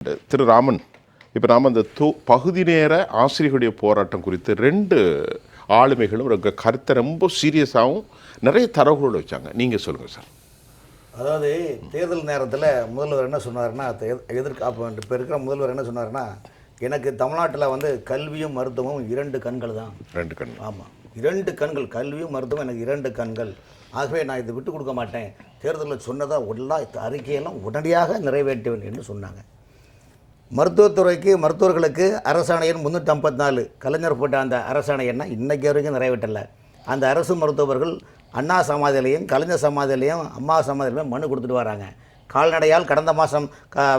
திரு ராமன், இப்போ நாம் அந்த பகுதி நேர ஆசிரியர்களுடைய போராட்டம் குறித்து ரெண்டு ஆளுமைகளும் ஒரு கருத்தை ரொம்ப சீரியஸாகவும் நிறைய தரவுகளோடு வச்சாங்க. நீங்கள் சொல்லுங்கள் சார். அதாவது தேர்தல் நேரத்தில் முதல்வர் என்ன சொன்னார்னா, அப்போ இப்போ இருக்கிற முதல்வர் என்ன சொன்னார்னா, எனக்கு தமிழ்நாட்டில் வந்து கல்வியும் மருத்துவமும் 2 கண்கள் தான். 2 கண். ஆமாம், 2 கண்கள். கல்வியும் மருத்துவம் எனக்கு 2 கண்கள். ஆகவே நான் இதை விட்டு கொடுக்க மாட்டேன். தேர்தலில் சொன்னதாக எல்லா அறிக்கையெல்லாம் உடனடியாக நிறைவேற்றுவேன் என்று சொன்னாங்க. மருத்துவத்துறைக்கு மருத்துவர்களுக்கு அரசாணை எண் 354 கலைஞர் போட்ட அந்த அரசாணை எண்ணை இன்றைக்கி வரைக்கும் நிறைவேற்றலை. அந்த அரசு மருத்துவர்கள் அண்ணா சமாதியிலையும் கலைஞர் சமாதியிலையும் அம்மா சமாதியிலையும் மனு கொடுத்துட்டு வராங்க. கால்நடையால் கடந்த மாதம்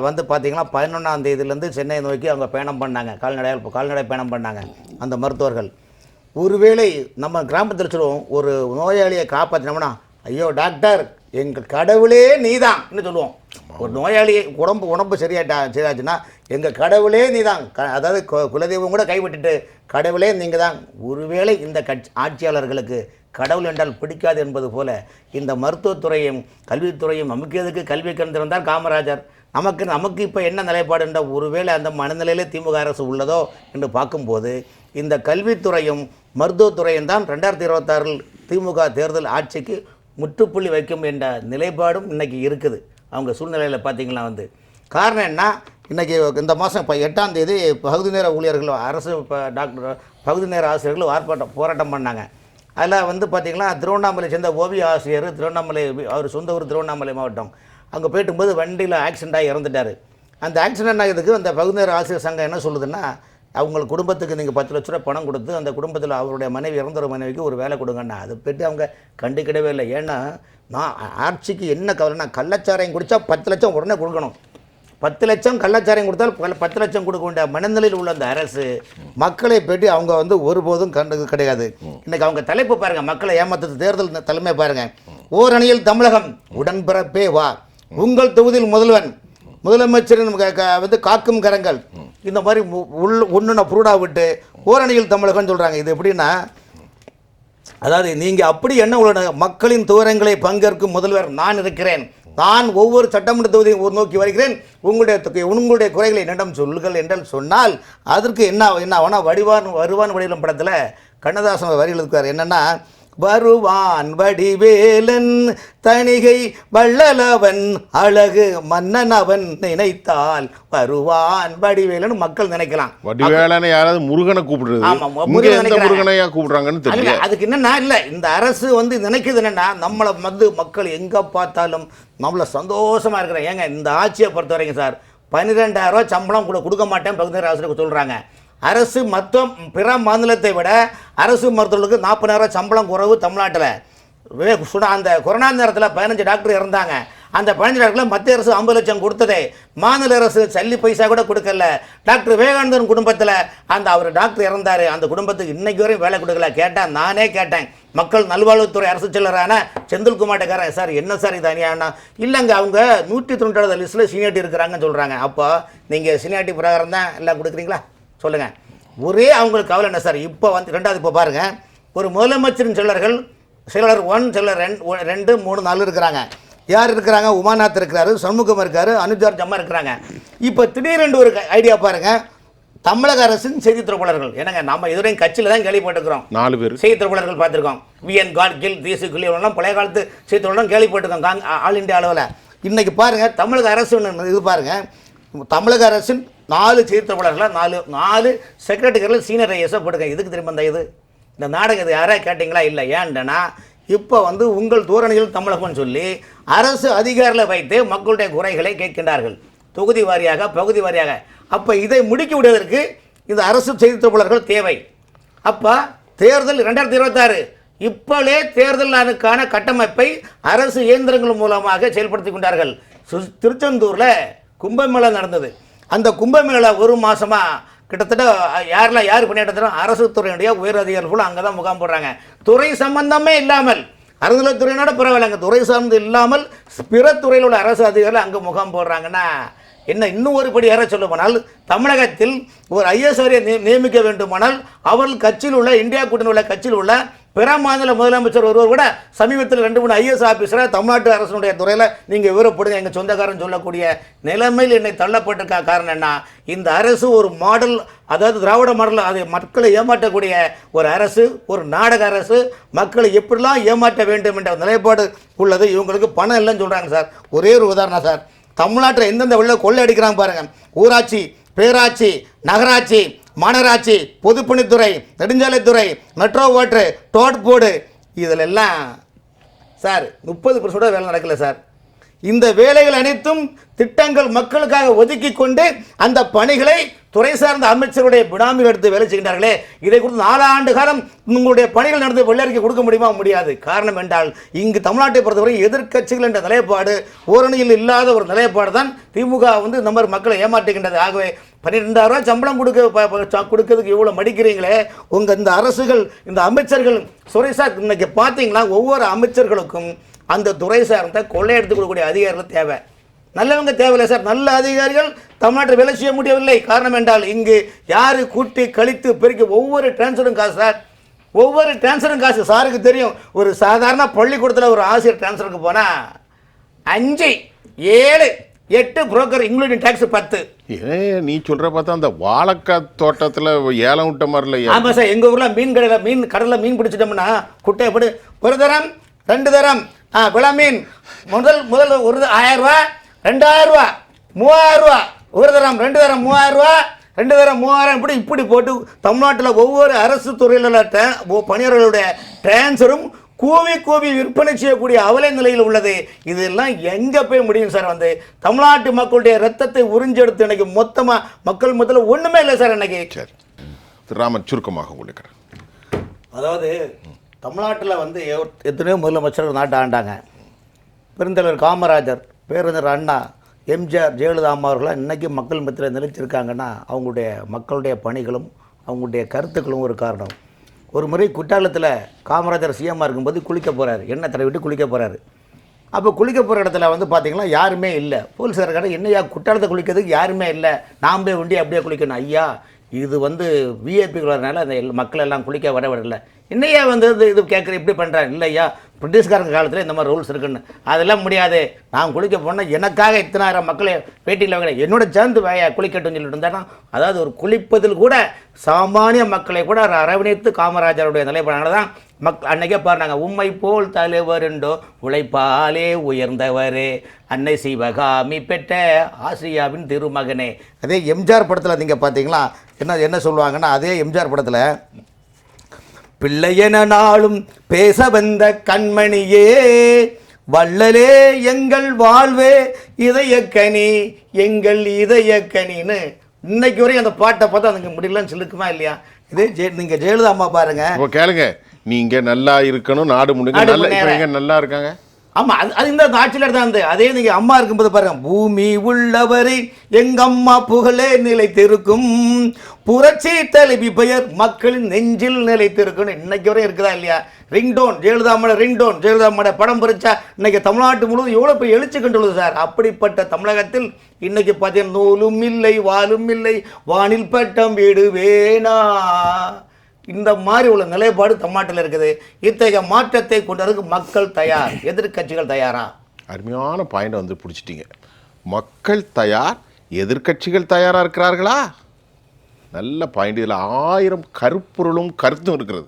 வந்து பார்த்திங்கன்னா 11ஆம் தேதியிலேருந்து சென்னை நோக்கி அவங்க பயணம் பண்ணாங்க. கால்நடை பயணம் பண்ணாங்க அந்த மருத்துவர்கள். ஒருவேளை நம்ம கிராமத்தில் சொல்லுவோம், ஒரு நோயாளியை காப்பாற்றினோம்னா, ஐயோ டாக்டர் எங்கள் கடவுளே நீதான்னு சொல்லுவோம். ஒரு நோயாளியை உடம்பு சரியாச்சுன்னா எங்கள் கடவுளே நீதான், அதாவது குலதெய்வம் கூட கைவிட்டுட்டு கடவுளே நீங்கள் தான். ஒருவேளை இந்த ஆட்சியாளர்களுக்கு கடவுள் என்றால் பிடிக்காது என்பது போல இந்த மருத்துவத்துறையும் கல்வித்துறையும் அமைக்கிறதுக்கு கல்வி கண்டிருந்தார் காமராஜர். நமக்கு இப்போ என்ன நிலைப்பாடு என்ற ஒருவேளை அந்த மனநிலையிலே திமுக அரசு உள்ளதோ என்று பார்க்கும்போது இந்த கல்வித்துறையும் மருத்துவத்துறையும் தான் 2026 திமுக தேர்தல் ஆட்சிக்கு முற்றுப்புள்ளி வைக்கும் என்ற நிலைப்பாடும் இன்றைக்கி இருக்குது. அவங்க சூழ்நிலையில் பார்த்திங்கன்னா காரணம் என்ன, இன்றைக்கி இந்த மாதம் 8ஆம் தேதி பகுதி நேர ஊழியர்கள் அரசு டாக்டர் பகுதி நேர ஆசிரியர்கள் போராட்டம் பண்ணாங்க. அதில் பார்த்திங்கன்னா திருவண்ணாமலை சேர்ந்த ஓவிய ஆசிரியர், திருவண்ணாமலை, அவர் சொந்த ஊர் திருவண்ணாமலை மாவட்டம். அங்கே போய்ட்டும்போது வண்டியில் ஆக்சிடென்ட் ஆகி இறந்துட்டார். அந்த ஆக்சிடென்ட் ஆகிறதுக்கு அந்த பகுதி நேர ஆசிரியர் சங்கம் என்ன சொல்லுதுன்னா, அவங்க குடும்பத்துக்கு நீங்கள் 10 லட்ச ரூபா பணம் கொடுத்து அந்த குடும்பத்தில் அவருடைய இறந்துற மனைவிக்கு ஒரு வேலை கொடுங்கண்ணா. அதை போய்ட்டு அவங்க கண்டுக்கிடவே இல்லை. ஏன்னா நான் ஆட்சிக்கு என்ன கவலைன்னா, கள்ளச்சாராயம் குடித்தா 10 லட்சம் உடனே கொடுக்கணும். 10 லட்சம் கள்ளச்சாராயம் கொடுத்தால் 10 லட்சம் கொடுக்க வேண்டிய மனநிலையில் உள்ள அந்த அரசு மக்களை போய்ட்டு அவங்க ஒருபோதும் கண்டது கிடையாது. இன்றைக்கி அவங்க தலைப்பு பாருங்கள், மக்களை ஏமாத்துறது தேர்தல் தலைமை பாருங்கள். ஓரணியில் தமிழகம் உடன்பிறப்பே வா, உங்கள் தொகுதியில் முதலமைச்சரின் காக்கும் கரங்கள், இந்த மாதிரி ஒன்றுன புரூடா விட்டு ஓரணியில் தமிழகம்னு சொல்கிறாங்க. இது எப்படின்னா, அதாவது நீங்கள் அப்படி என்ன உள்ள மக்களின் துயரங்களை பங்கேற்கும் முதல்வர் நான் இருக்கிறேன், நான் ஒவ்வொரு சட்டமன்ற தொகுதியும் நோக்கி வருகிறேன், உங்களுடைய குறைகளை என்னிடம் சொல்லுங்கள் என்றால் சொன்னால் அதற்கு என்ன வருவான் வடிவம் படத்தில் கண்ணதாசன் வரிகள் இருக்கார். என்னென்னா, வருவான் வடிவேலன் தணிகை வள்ளலவன் அழகு மன்னன் அவன் நினைத்தால் வருவான் வடிவேலன் மக்கள் நினைக்கலாம். வடிவேலனை யாராவது முருகனை கூப்பிடுறது. ஆமா, முருகனையா கூப்பிடுறாங்கன்னு தெரியல. அதுக்கு என்னன்னா, இல்லை இந்த அரசு நினைக்குது என்னன்னா, நம்மளை மக்கள் எங்கே பார்த்தாலும் நம்மளை சந்தோஷமாக இருக்கிறேன். ஏங்க இந்த ஆட்சியை பொறுத்த வரைக்கும் சார் 12,000 ரூபா சம்பளம் கூட கொடுக்க மாட்டேன் பகுதி ஆசிரியருக்கு சொல்கிறாங்க. அரசு மொத்தம் பிற மாநிலத்தை விட அரசு மருத்துவர்களுக்கு 40,000 சம்பளம் குறைவு தமிழ்நாட்டில். அந்த கொரோனா நேரத்தில் 15 டாக்டர் இறந்தாங்க. அந்த 15 டாக்டரில் மத்திய அரசு 50 லட்சம் கொடுத்ததே, மாநில அரசு சல்லி பைசா கூட கொடுக்கல. டாக்டர் விவேகானந்தன் குடும்பத்தில் அவர் டாக்டர் இறந்தார், அந்த குடும்பத்துக்கு இன்னைக்கு வரையும் வேலை கொடுக்கல. நானே கேட்டேன், மக்கள் நல்வாழ்வுத்துறை அரசு செயலரான செந்தில்குமார்கிட்டக்காரன், சார் என்ன சார் இது அநியாயம்னா, இல்லைங்க அவங்க 197 லிஸ்ட்டில் சீனியாரிட்டி இருக்கிறாங்கன்னு சொல்கிறாங்க. அப்போ நீங்கள் சீனியாரிட்டி பிரகாரம் தான் எல்லாம் கொடுக்குறீங்களா சொல்லுங்கள். ஒரே அவங்களுக்கு கவலை என்ன சார், இப்போ 2வது இப்போ பாருங்கள், ஒரு முதலமைச்சரின் செயலர் 1, செயலர் 2, 3, 4 இருக்கிறாங்க. யார் இருக்கிறாங்க? உமாநாத் இருக்கிறாரு, சண்முகம் இருக்காரு, அனுஜார்ஜ் அம்மா இருக்கிறாங்க. இப்போ திடீரென்று ஒரு ஐடியா பாருங்கள், தமிழக அரசின் செய்தி தொடர்பாளர்கள். என்னங்க நம்ம இதுவரையும் கட்சியில் தான் கேள்விப்பட்டிருக்கிறோம், 4 பேர் செய்தி தொடர்பாளர்கள் பார்த்துருக்கோம். விஎன் காட்கில், தேசிய குளியெல்லாம் பழைய காலத்து செய்தி தொடர்பாளர்கள் கேள்விப்பட்டிருக்கோம் ஆல் இண்டியா அளவில். இன்றைக்கி பாருங்கள் தமிழக அரசு இது பாருங்கள், தமிழக அரசின் 4 செய்தி தொடர்பாளர்கள், 4 செக்ரட்டரிகள் சீனியர் ஐஎஸ்ஸை போட்டுங்க. இதுக்கு திரும்ப இந்த நாடகம் இது யாராவது கேட்டிங்களா? இல்லை. ஏன்டனா இப்போ உங்கள் தூரணியில் தமிழகம்னு சொல்லி அரசு அதிகாரிகளை வைத்து மக்களுடைய குறைகளை கேட்கின்றார்கள், தொகுதி வாரியாக பகுதி வாரியாக. அப்போ இதை முடுக்கி விடுவதற்கு இந்த அரசு செய்தி தொடர்பாளர்கள் தேவை. அப்போ தேர்தல் 2026 இப்போலே தேர்தலுக்கான கட்டமைப்பை அரசு இயந்திரங்கள் மூலமாக செயல்படுத்தி கொண்டார்கள். திருச்செந்தூரில் கும்பமேளா நடந்தது. அந்த கும்பமேளா ஒரு மாதமாக கிட்டத்தட்ட யார் பண்ணிட்டு அரசு துறையினுடைய உயர் அதிகாரிகள் அங்கே தான் முகாம் போடுறாங்க. துறை சம்பந்தமே இல்லாமல், அறநிலைத்துறையினோட பரவாயில்லைங்க, துறை சார்ந்து இல்லாமல் பிற துறையில் உள்ள அரசு அதிகாரிகள் அங்கே முகாம் போடுறாங்கன்னா என்ன? இன்னும் ஒரு படி யாரை சொல்ல போனால், தமிழகத்தில் ஒரு ஐஎஸ்ஆரை நியமிக்க வேண்டுமானால் அவர்கள் கட்சியில் உள்ள இந்தியா கூட்டணி உள்ள கட்சியில் உள்ள பிற மாநில முதலமைச்சர் ஒருவர் கூட சமீபத்தில் 2-3 ஐஏஎஸ் ஆஃபீஸரை தமிழ்நாட்டு அரசனுடைய துறையில் நீங்கள் விவரப்படுங்க எங்கள் சொந்தக்காரன் சொல்லக்கூடிய நிலைமையில் என்னை தள்ளப்பட்டிருக்க காரணம் என்ன? இந்த அரசு ஒரு மாடல், அதாவது திராவிட மாடல், அதை மக்களை ஏமாற்றக்கூடிய ஒரு அரசு, ஒரு நாடக அரசு, மக்களை எப்படிலாம் ஏமாற்ற வேண்டும் என்ற நிலைப்பாடு உள்ளது. இவங்களுக்கு பணம் இல்லைன்னு சொல்கிறாங்க சார். ஒரே ஒரு உதாரணம் சார், தமிழ்நாட்டில் எந்தெந்த வெளியில் கொள்ளை அடிக்கிறாங்க பாருங்கள். ஊராட்சி, பேராட்சி, நகராட்சி, மாநகராட்சி, பொதுப்பணித்துறை, நெடுஞ்சாலைத்துறை, மெட்ரோ வாட்டர், டோட் போர்டு, இதில் எல்லாம் சார் 30% வேலை நடக்கல சார். இந்த வேலைகள் அனைத்தும் திட்டங்கள் மக்களுக்காக ஒதுக்கி கொண்டு அந்த பணிகளை துறை சார்ந்த அமைச்சருடைய பினாமில் எடுத்து வேலை செய்கின்றார்களே, இதை குறித்து 4 ஆண்டு காலம் உங்களுடைய பணிகள் நடந்து வெள்ளறிக்கை கொடுக்க முடியுமா? முடியாது. காரணம் என்றால் இங்கு தமிழ்நாட்டை பொறுத்தவரை எதிர்க்கட்சிகள் என்ற நிலைப்பாடு ஓரணியில் இல்லாத ஒரு நிலைப்பாடு தான் திமுக இந்த மாதிரி மக்களை ஏமாற்றுகின்றது. ஆகவே 12,000 ரூபாய் சம்பளம் கொடுக்கிறதுக்கு இவ்வளோ மடிக்கிறீங்களே, உங்கள் இந்த அரசுகள், இந்த அமைச்சர்கள் சுரேஷார் இன்னைக்கு பார்த்தீங்கன்னா ஒவ்வொரு அமைச்சர்களுக்கும் அந்த துறை சார்ந்த கொள்ளையெடுத்து கொடுக்கக்கூடிய அதிகாரிகள் தேவை. நல்லவங்க தேவையில்லை சார். நல்ல அதிகாரிகள் தமிழ்நாட்டில் வேலை செய்ய முடியவில்லை. காரணம் என்றால் இங்கு யார் கூட்டி கழித்து பெருக்கி ஒவ்வொரு டிரான்ஸ்ஃபரும் காசு சார். ஒவ்வொரு டிரான்ஸ்ஃபரும் காசு சாருக்கு தெரியும். ஒரு சாதாரண பள்ளிக்கூடத்தில் ஒரு ஆசிரியர் டிரான்ஸ்ஃபருக்கு போனால் 5, 7, 8 புரோக்கர் இன்க்ளூடிங் டேக்ஸ் 10. நீ சொல்ற பார்த்தா அந்த வாழைக்காய் தோட்டத்தில் ஏலம் விட்ட மாதிரி இல்லை. ஆமாம் சார். எங்கள் ஊரில் கடலில் மீன் பிடிச்சிட்டோம்னா குட்டையை போட்டு ஒரு தரம் 2 தரம் விளா மீன் முதல் 1000 ரூபா, 2000 ரூபா, 3000 ரூபா, ஒரு தரம் 2 தரம் 3000 ரூபா, 2 தரம் 3000 இப்படி போட்டு தமிழ்நாட்டில் ஒவ்வொரு அரசு துறையில் பணியாளர்களுடைய டிரான்ஸ்ஃபரும் கூவி விற்பனை செய்யக்கூடிய அவல நிலையில் உள்ளது. இதெல்லாம் எங்கே போய் முடியும் சார்? தமிழ்நாட்டு மக்களுடைய ரத்தத்தை உறிஞ்செடுத்து இன்னைக்கு மொத்தமாக மக்கள் மொத்தத்தில் ஒன்றுமே இல்லை சார் இன்னைக்கு. சரி, ராமன் சுருக்கமாக உங்களுக்கு. அதாவது தமிழ்நாட்டில் எத்தனையோ முதலமைச்சர்கள் நாட்டை ஆண்டாங்க. பெருந்தலைவர் காமராஜர், பேரறிஞர் அண்ணா, எம்ஜிஆர், ஜெயலலிதா அம்மா அவர்களாம் இன்றைக்கி மக்கள் மத்தியில் நிலைச்சிருக்காங்கன்னா அவங்களுடைய மக்களுடைய பணிகளும் அவங்களுடைய கருத்துக்களும் ஒரு காரணம். ஒரு முறை குற்றாலத்தில் காமராஜர் சிஎம்மாக இருக்கும்போது குளிக்க போகிறாரு, எண்ணெய் தடவை விட்டு குளிக்க போகிறாரு. அப்போ குளிக்க போகிற இடத்துல பார்த்தீங்கன்னா யாருமே இல்லை. போலீஸார் கடை என்னையா குற்றாலத்தை குளிக்கிறதுக்கு யாருமே இல்லை, நாம் போய் உண்டி அப்படியே குளிக்கணும். ஐயா, இது விஐபிகள் வரனால அந்த மக்கள் எல்லாம் குளிக்க வரவில்லை. என்னையா இது கேட்குற இப்படி பண்ணுறாங்க? இல்லையா, பிரிட்டிஷ்காரங்க காலத்தில் இந்த மாதிரி ரூல்ஸ் இருக்குன்னு. அதெல்லாம் முடியாது, நான் குளிக்க போனால் எனக்காக 10,000 மக்களை பேட்டியில் வைக்கிறேன், என்னோட சேர்ந்து குளிக்கட்டும்னு சொல்லிட்டு இருந்தாங்கன்னா, அதாவது ஒரு குளிப்பதில் கூட சாமானிய மக்களை கூட அரவணைத்து காமராஜருடைய நிலைப்பாடு தான் அன்னைக்கே பாருனாங்க. உம்மை போல் தலைவர் என்றோ உழைப்பாலே உயர்ந்தவரே, அன்னை சிவகாமி பெற்ற ஆசியாவின் திருமகனே. அதே எம்ஜிஆர் படத்தில் நீங்கள் பார்த்தீங்களா என்ன சொல்லுவாங்கன்னா, அதே எம்ஜிஆர் படத்தில் பிள்ளையென நாளும் பேச வந்த கண்மணியே, வள்ளலே எங்கள் வாழ்வே, இதயக்கனி எங்கள் இதயக்கனின்னு இன்னைக்கு வரையும் அந்த பாட்டை பார்த்தா அதுக்கு முடியலன்னு சொல்லிக்குமா இல்லையா? இதே நீங்கள் ஜெயலலிதா அம்மா பாருங்க. கேளுங்க, நீங்க நல்லா இருக்கணும், நாடு முடிங்க, நல்லா இருக்காங்க. ஆமாம், அது இந்த ஆட்சியில் தான் அதே நீங்கள் அம்மா இருக்கும்போது பாருங்க, பூமி உள்ளவரை எங்கம்மா புகழே நிலைத்திருக்கும், புரட்சி தலைவி பெயர் மக்களின் நெஞ்சில் நிலைத்திருக்குன்னு இன்னைக்கு வரையும் இருக்குதா இல்லையா? ரிங்டோன் ஜெயலலிதா படம் பறிச்சா இன்னைக்கு தமிழ்நாட்டு முழுவதும் எவ்வளோ போய் எழுச்சி கண்டுள்ளது சார். அப்படிப்பட்ட தமிழகத்தில் இன்னைக்கு பார்த்தீங்கன்னா நூலும் இல்லை வாலும் இல்லை, வானில் பட்டம் வீடு வேணா, இந்த மாதிரி உள்ள நிலைப்பாடு தமிழ்நாட்டில் இருக்குது. இத்தகைய மாற்றத்தை கொண்டதற்கு மக்கள் தயார், எதிர்க்கட்சிகள் தயாரா? அருமையான பாயிண்ட் பிடிச்சிட்டீங்க. மக்கள் தயார், எதிர்க்கட்சிகள் தயாராக இருக்கிறார்களா? நல்ல பாயிண்ட். இதில் 1000 கருப்பொருளும் கருத்தும் இருக்கிறது.